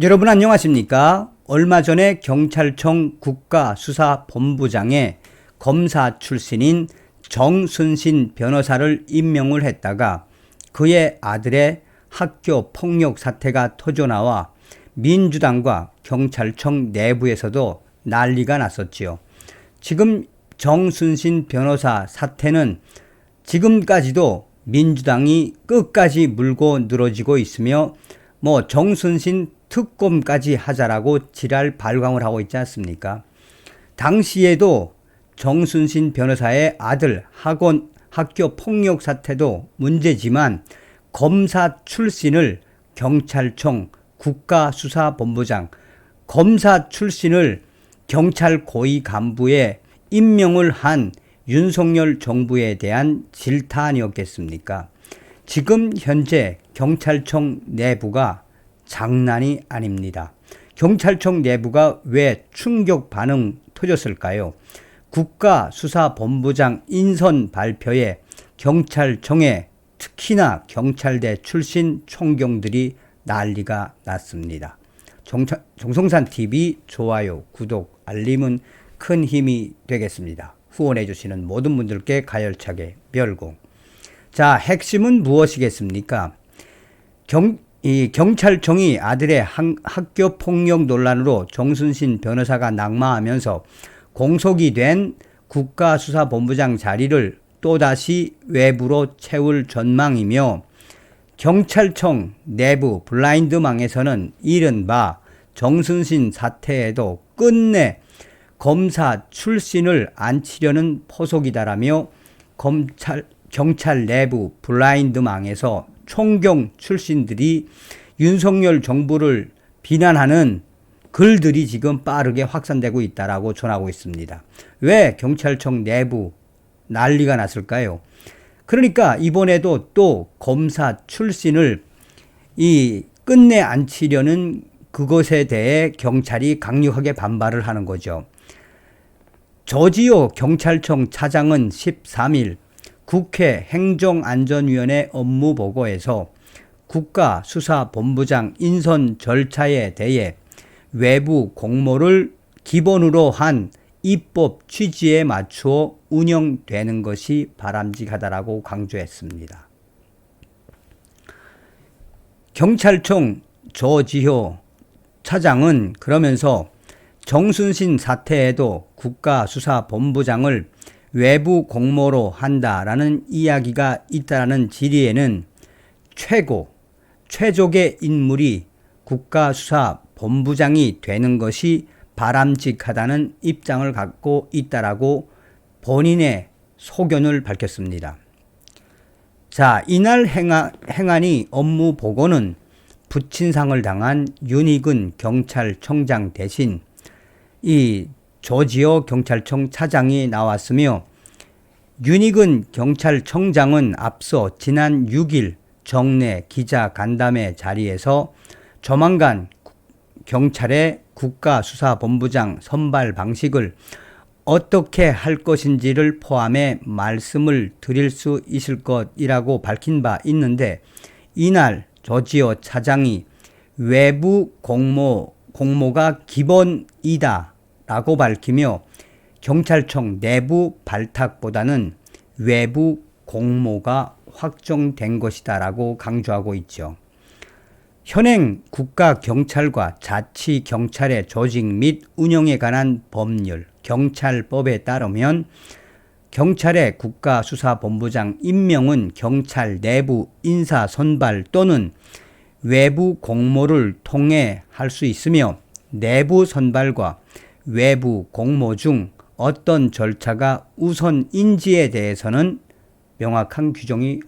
여러분 안녕하십니까? 얼마 전에 경찰청 국가수사본부장에 검사 출신인 정순신 변호사를 임명을 했다가 그의 아들의 학교 폭력 사태가 터져나와 민주당과 경찰청 내부에서도 난리가 났었지요. 지금 정순신 변호사 사태는 지금까지도 민주당이 끝까지 물고 늘어지고 있으며 정순신 특검까지 하자라고 지랄 발광을 하고 있지 않습니까? 당시에도 정순신 변호사의 아들 학교 폭력 사태도 문제지만 검사 출신을 경찰청 국가수사본부장, 검사 출신을 경찰 고위 간부에 임명을 한 윤석열 정부에 대한 질타 아니었겠습니까? 지금 현재 경찰청 내부가 장난이 아닙니다. 경찰청 내부가 왜 충격 반응 터졌을까요? 국가수사본부장 인선 발표에 경찰청에 특히나 경찰대 출신 총경들이 난리가 났습니다. 정성산TV 좋아요, 구독, 알림은 큰 힘이 되겠습니다. 후원해 주시는 모든 분들께 가열차게 멸공. 자, 핵심은 무엇이겠습니까? 경찰청이 아들의 학교 폭력 논란으로 정순신 변호사가 낙마하면서 공석이 된 국가수사본부장 자리를 또다시 외부로 채울 전망이며 경찰청 내부 블라인드망에서는 이른바 정순신 사태에도 끝내 검사 출신을 앉히려는 포석이다라며 경찰 내부 블라인드망에서 총경 출신들이 윤석열 정부를 비난하는 글들이 지금 빠르게 확산되고 있다라고 전하고 있습니다. 왜 경찰청 내부 난리가 났을까요? 그러니까 이번에도 또 검사 출신을 끝내 앉히려는 그것에 대해 경찰이 강력하게 반발을 하는 거죠. 조지호 경찰청 차장은 13일 국회 행정안전위원회 업무보고에서 국가수사본부장 인선 절차에 대해 외부 공모를 기본으로 한 입법 취지에 맞추어 운영되는 것이 바람직하다라고 강조했습니다. 경찰청 조지호 차장은 그러면서 정순신 사태에도 국가수사본부장을 외부 공모로 한다라는 이야기가 있다라는 질의에는 최족의 인물이 국가수사본부장이 되는 것이 바람직하다는 입장을 갖고 있다라고 본인의 소견을 밝혔습니다. 자, 이날 행안위 업무 보고는 부친상을 당한 윤희근 경찰청장 대신 이 조지호 경찰청 차장이 나왔으며 윤희근 경찰청장은 앞서 지난 6일 정례 기자간담회 자리에서 조만간 경찰의 국가수사본부장 선발 방식을 어떻게 할 것인지를 포함해 말씀을 드릴 수 있을 것이라고 밝힌 바 있는데 이날 조지호 차장이 외부 공모가 기본이다 라고 밝히며 경찰청 내부 발탁보다는 외부 공모가 확정된 것이다 라고 강조하고 있죠. 현행 국가경찰과 자치경찰의 조직 및 운영에 관한 법률, 경찰법에 따르면 경찰의 국가수사본부장 임명은 경찰 내부 인사 선발 또는 외부 공모를 통해 할 수 있으며 내부 선발과 외부 공모 중 어떤 절차가 우선인지에 대해서는 명확한 규정이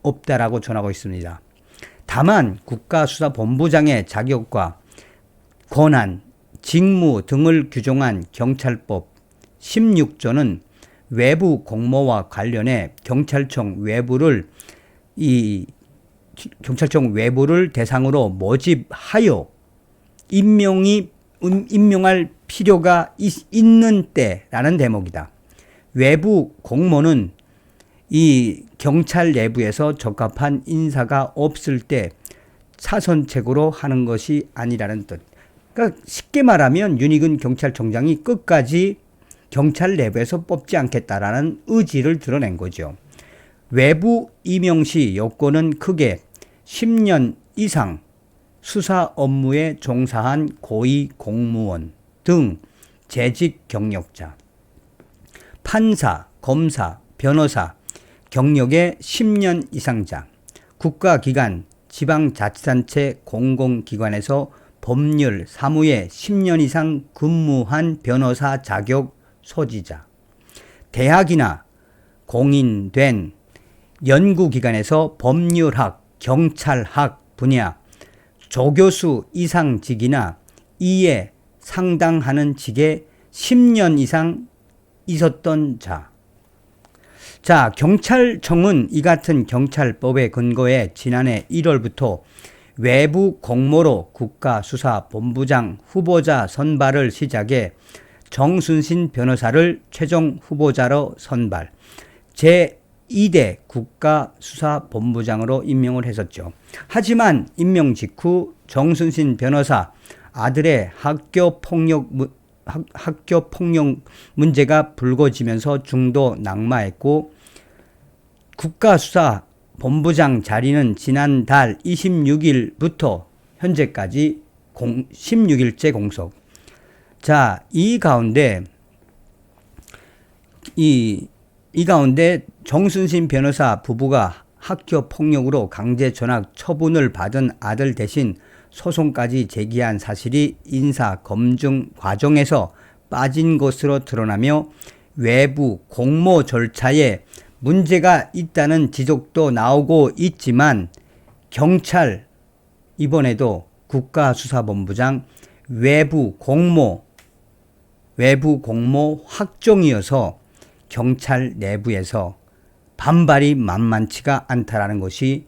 없다라고 전하고 있습니다. 다만 국가수사본부장의 자격과 권한, 직무 등을 규정한 경찰법 16조는 외부 공모와 관련해 경찰청 외부를 대상으로 모집하여 임명할 필요가 있는 때라는 대목이다. 외부 공모는 이 경찰 내부에서 적합한 인사가 없을 때 사선책으로 하는 것이 아니라는 뜻. 그러니까 쉽게 말하면 윤희근 경찰청장이 끝까지 경찰 내부에서 뽑지 않겠다라는 의지를 드러낸 거죠. 외부 임용 시 요건은 크게 10년 이상 수사 업무에 종사한 고위 공무원 등 재직 경력자, 판사, 검사, 변호사, 경력의 10년 이상자, 국가기관, 지방자치단체 공공기관에서 법률, 사무에 10년 이상 근무한 변호사 자격 소지자, 대학이나 공인된 연구기관에서 법률학, 경찰학 분야, 조교수 이상직이나 이에 상당하는 직에 10년 이상 있었던 자. 자, 경찰청은 이 같은 경찰법에 근거해 지난해 1월부터 외부 공모로 국가수사본부장 후보자 선발을 시작해 정순신 변호사를 최종 후보자로 선발, 제2대 국가수사본부장으로 임명을 했었죠. 하지만 임명 직후 정순신 변호사 아들의 학교폭력 문제가 불거지면서 중도 낙마했고, 국가수사본부장 자리는 지난달 26일부터 현재까지 16일째 공석. 자, 이 가운데 정순신 변호사 부부가 학교 폭력으로 강제 전학 처분을 받은 아들 대신 소송까지 제기한 사실이 인사 검증 과정에서 빠진 것으로 드러나며 외부 공모 절차에 문제가 있다는 지적도 나오고 있지만, 경찰 이번에도 국가수사본부장 외부 공모 확정이어서 경찰 내부에서 반발이 만만치가 않다라는 것이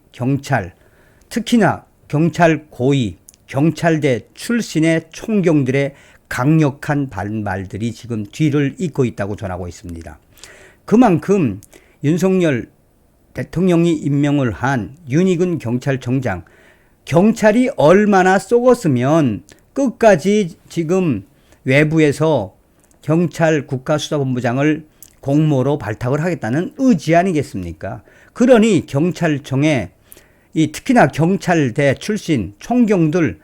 특히나 경찰 고위, 경찰대 출신의 총경들의 강력한 반발들이 지금 뒤를 잇고 있다고 전하고 있습니다. 그만큼 윤석열 대통령이 임명을 한 윤희근 경찰청장, 경찰이 얼마나 썩었으면 끝까지 지금 외부에서 경찰 국가수사본부장을 공모로 발탁을 하겠다는 의지 아니겠습니까? 그러니 경찰청에 특히나 경찰대 출신 총경들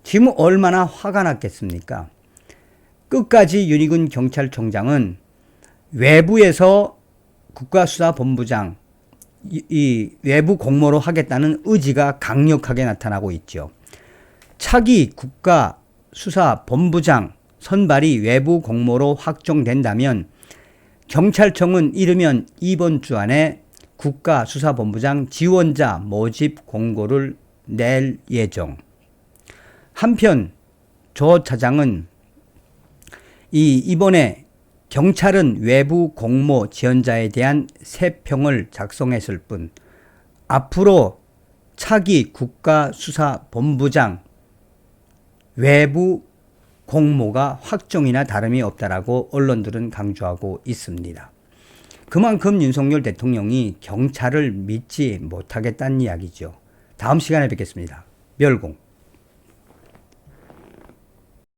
지금 얼마나 화가 났겠습니까? 끝까지 윤희근 경찰청장은 외부에서 국가수사본부장 외부 공모로 하겠다는 의지가 강력하게 나타나고 있죠. 차기 국가수사본부장 선발이 외부 공모로 확정된다면 경찰청은 이르면 이번 주 안에 국가수사본부장 지원자 모집 공고를 낼 예정. 한편 조 차장은 이번에 경찰은 외부 공모 지원자에 대한 세평을 작성했을 뿐 앞으로 차기 국가수사본부장 외부 공모가 확정이나 다름이 없다라고 언론들은 강조하고 있습니다. 그만큼 윤석열 대통령이 경찰을 믿지 못하겠다는 이야기죠. 다음 시간에 뵙겠습니다. 멸공.